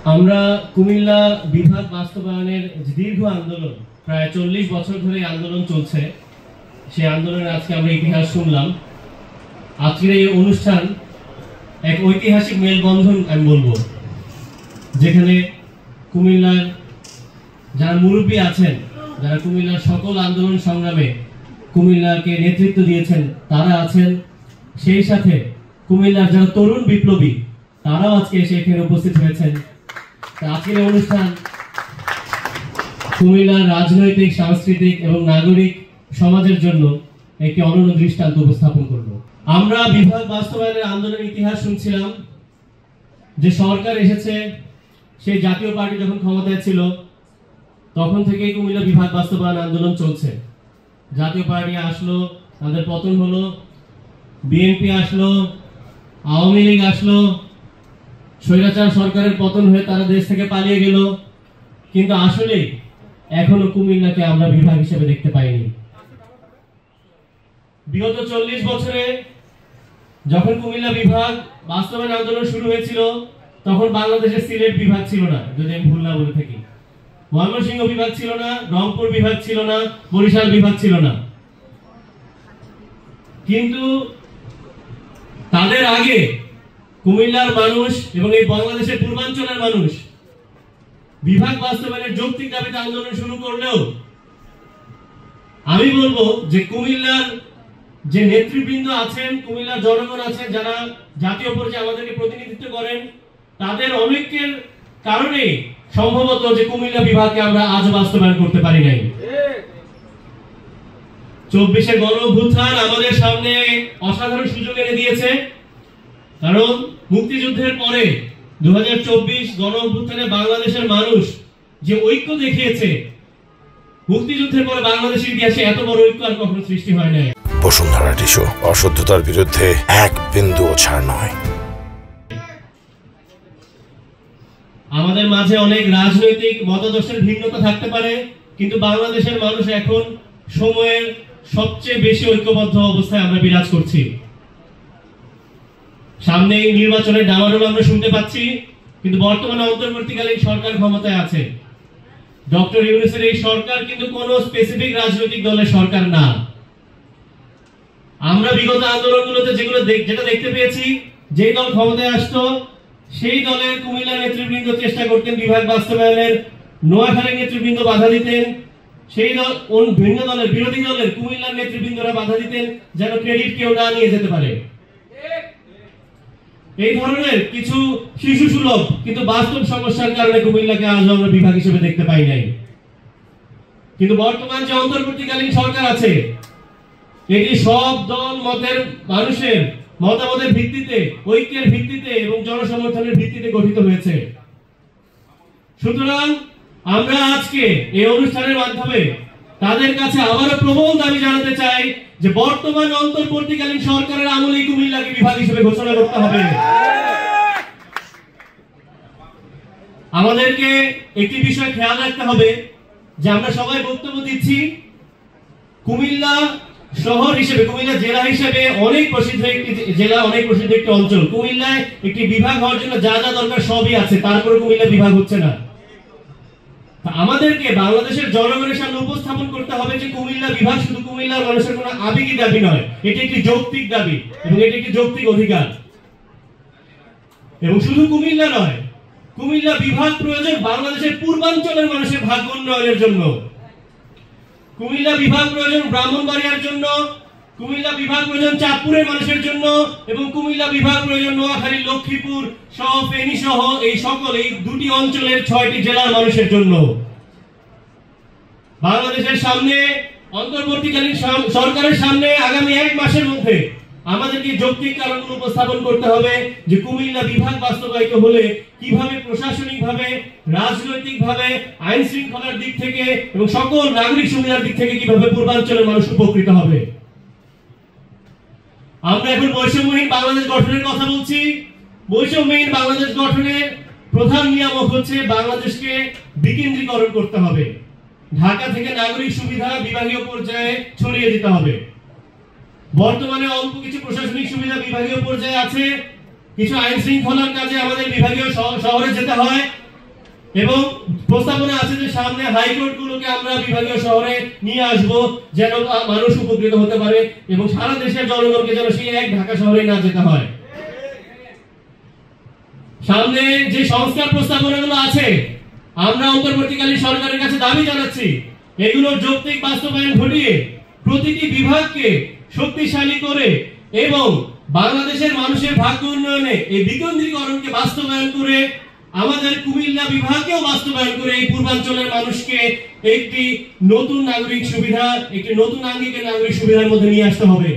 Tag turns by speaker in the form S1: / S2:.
S1: আমরা কুমিল্লা বিভাগ বাস্তবায়নের দীর্ঘ আন্দোলন, প্রায় 40 বছর ধরে আন্দোলন চলছে। সেই আন্দোলনের আজকে আমরা ইতিহাস শুনলাম। আজকের এই অনুষ্ঠান এক ঐতিহাসিক মেলবন্ধন আমি বলবো, যেখানে কুমিল্লার যারা মুরব্বী আছেন, যারা কুমিল্লার সকল আন্দোলন সংগ্রামে কুমিল্লাকে নেতৃত্ব দিয়েছেন তারা আছেন, সেই সাথে কুমিল্লার যারা তরুণ বিপ্লবী তারাও আজকে এসে এখানে উপস্থিত হয়েছেন। আজকের অনুষ্ঠান কুমিল্লার রাজনৈতিক, সাংস্কৃতিক এবং নাগরিক সমাজের জন্য একটি অনন্য দৃষ্টান্ত উপস্থাপন করব। আমরা বিভাগ বাস্তবায়নের আন্দোলনের ইতিহাস শুনছিলাম, যে সরকার এসেছে, সেই জাতীয় পার্টি যখন ক্ষমতায় ছিল তখন থেকেই কুমিল্লা বিভাগ বাস্তবায়ন আন্দোলন চলছে। জাতীয় পার্টি আসলো, তাদের পতন হলো, বিএনপি আসলো, আওয়ামী লীগ আসলো, স্বৈরাচার সরকারের পতন হয়ে তারা দেশ থেকে পালিয়ে গেল, কিন্তু আসলে এখনো কুমিল্লাকে আমরা বিভাগ হিসেবে দেখতে পাইনি। বিগত 40 বছরে যখন কুমিল্লা বিভাগ বাস্তবায়ন আন্দোলন শুরু হয়েছিল তখন বাংলাদেশের সিলেট বিভাগ ছিল না, যদি আমি ভুল না বলে থাকি। ময়মনসিংহ বিভাগ ছিল না, রংপুর বিভাগ ছিল না, বরিশাল বিভাগ ছিল না। কিন্তু তাদের আগে কুমিল্লার মানুষ এবং এই বাংলাদেশের পূর্বাঞ্চলের মানুষ বিভাগ বাস্তবায়নের যৌক্তিক দাবিতে আন্দোলন শুরু করলেও আমি বলবো যে কুমিল্লার যে নেতৃবৃন্দ আছেন, কুমিল্লার জনগণ আছেন, যারা জাতীয় পর্যায়ে আমাদেরকে প্রতিনিধিত্ব করেন, তাদের অনেকের কারণে সম্ভবত যে কুমিল্লা বিভাগকে আমরা আজ বাস্তবায়ন করতে পারি নাই। 24-এর গণ অভ্যুত্থান আমাদের সামনে অসাধারণ সুযোগ এনে দিয়েছে, কারণ মুক্তিযুদ্ধের পরে 2024 গণ অভ্যুত্থানে বাংলাদেশের মানুষ যে ঐক্য দেখিয়েছে, মুক্তিযুদ্ধের পরে বাংলাদেশের ইতিহাসে এত বড় ঐক্য আর কখনো সৃষ্টি হয় নাই।
S2: বসুন্ধরা টিস্যু, অশুদ্ধতার বিরুদ্ধে এক বিন্দুও ছাড় নয়।
S1: আমাদের মাঝে অনেক রাজনৈতিক মতাদর্শের ভিন্নতা থাকতে পারে, কিন্তু বাংলাদেশের মানুষ এখন সময়ের সবচেয়ে বেশি ঐক্যবদ্ধ অবস্থায় আমরা বিরাজ করছি। সামনে এই নির্বাচনের ডামাডোল আমরা শুনতে পাচ্ছি, কিন্তু বর্তমানে অন্তর্বর্তীকালীন সরকার ক্ষমতায় আছে। ডক্টর ইউনূসের এই সরকার কিন্তু কোনো স্পেসিফিক রাজনৈতিক দলের সরকার না। আমরা বিগত আন্দোলনগুলোতে যেটা দেখতে পেয়েছি, যে দল ক্ষমতায় আসতো সেই দলের কুমিল্লা নেতৃবৃন্দ চেষ্টা করতেন বিভাগ বাস্তবায়নের, নোয়াখালীর নেতৃবৃন্দ বাধা দিতেন, সেই দল ভিন্ন দলের, বিরোধী দলের কুমিল্লার নেতৃবৃন্দরা বাধা দিতেন যেন ক্রেডিট কেউ না নিয়ে যেতে পারে। এই ধরনের কিছু শিশু সুলভ কিন্তু বাস্তব সমস্যার কারণে কুমিল্লাকে আজ আমরা বিভাগ হিসেবে দেখতে পাই নাই। কিন্তু বর্তমান যে অন্তর্বর্তীকালীন সরকার আছে, এটি সব দল মতের মানুষের মতামতের ভিত্তিতে, ঐক্যের ভিত্তিতে এবং জনসমর্থনের ভিত্তিতে গঠিত হয়েছে। সুতরাং আমরা আজকে এই অনুষ্ঠানের মাধ্যমে তাদের কাছে আবারও প্রবল দাবি জানাতে চাই যে বর্তমান অন্তর্বর্তীকালীন সরকারের আমলেই কুমিল্লাকে বিভাগ হিসেবে ঘোষণা করতে হবে। আমাদেরকে একটি বিষয় খেয়াল রাখতে হবে যে আমরা সবাই বক্তব্য দিচ্ছি কুমিল্লা শহর হিসেবে, কুমিল্লা জেলা হিসেবে অনেক প্রসিদ্ধ একটি জেলা, অনেক প্রসিদ্ধ একটি অঞ্চল। কুমিল্লায় একটি বিভাগ হওয়ার জন্য যা যা দরকার সবই আছে, তারপরে কুমিল্লা বিভাগ হচ্ছে না। আমাদেরকে বাংলাদেশের জনগণের সামনে উপস্থাপন করতে হবে যে কুমিল্লা বিভাগ শুধু কুমিল্লার মানুষের কোনো আবেগী দাবি নয়, এটি একটি যৌক্তিক দাবি এবং এটি একটি যৌক্তিক অধিকার। এবং শুধু কুমিল্লা নয়, কুমিল্লা বিভাগ প্রয়োজন বাংলাদেশের পূর্বাঞ্চলের মানুষের ভাগ্য উন্নয়নের জন্য। কুমিল্লা বিভাগ প্রয়োজন ব্রাহ্মণবাড়িয়ার জন্য, কুমিল্লা বিভাগ প্রয়োজন চাঁদপুরের মানুষের জন্য, এবং কুমিল্লা বিভাগ প্রয়োজন নোয়াখালী, লক্ষ্মীপুর সহ, ফেনী সহ এই সকল এই দুটি অঞ্চলের 6টি জেলার মানুষের জন্য। বাংলাদেশের সামনে, অন্তর্বর্তীকালীন সরকারের সামনে আগামী 1 মাসের মধ্যে আমাদেরকে যৌক্তিক কারণগুলো উপস্থাপন করতে হবে যে কুমিল্লা বিভাগ বাস্তবায়িত হলে কিভাবে প্রশাসনিকভাবে, রাজনৈতিকভাবে, আইন শৃঙ্খলার দিক থেকে এবং সকল নাগরিক সুবিধার দিক থেকে কিভাবে পূর্বাঞ্চলের মানুষ উপকৃত হবে। আমরা এখন বৈষম্যহীন বাংলাদেশ গঠনের কথা বলছি। বৈষম্যহীন বাংলাদেশ গঠনের প্রধান নিয়ামক হচ্ছে বাংলাদেশকে বিকেন্দ্রীকরণ করতে হবে। ঢাকা থেকে নাগরিক সুবিধা বিভাগীয় পর্যায়ে ছড়িয়ে দিতে হবে। বর্তমানে অল্প কিছু প্রশাসনিক সুবিধা বিভাগীয় পর্যায়ে আছে, কিছু আইন শৃঙ্খলার কাজে আমাদের বিভাগীয় শহরে যেতে হয়, এবং প্রস্তাবনা আছে যে সামনে হাইকোর্ট গুলোকে আমরা বিভাগীয় শহরে নিয়ে আসব, যেন মানুষ উপকৃত হতে পারে এবং সারা দেশের জনগণকে যেন সেই এক ঢাকা শহরে না যেতে হয়। সামনে যে সংস্কার প্রস্তাবনাগুলো আছে, আমরা অন্তর্বর্তীকালীন সরকারের কাছে দাবি জানাচ্ছি এগুলোর যৌক্তিক বাস্তবায়ন ঘটিয়ে প্রতিটি বিভাগকে শক্তিশালী করে এবং বাংলাদেশের মানুষের ভাগ্য উন্নয়নে এই বিকেন্দ্রীকরণকে বাস্তবায়ন করে আমাদের কুমিল্লা বিভাগকেও বাস্তবায়ন করে এই পূর্বাঞ্চলের মানুষকে একটি নতুন নাগরিক সুবিধা, একটি নতুন আঙ্গিকের নাগরিক সুবিধার মধ্যে নিয়ে আসতে হবে।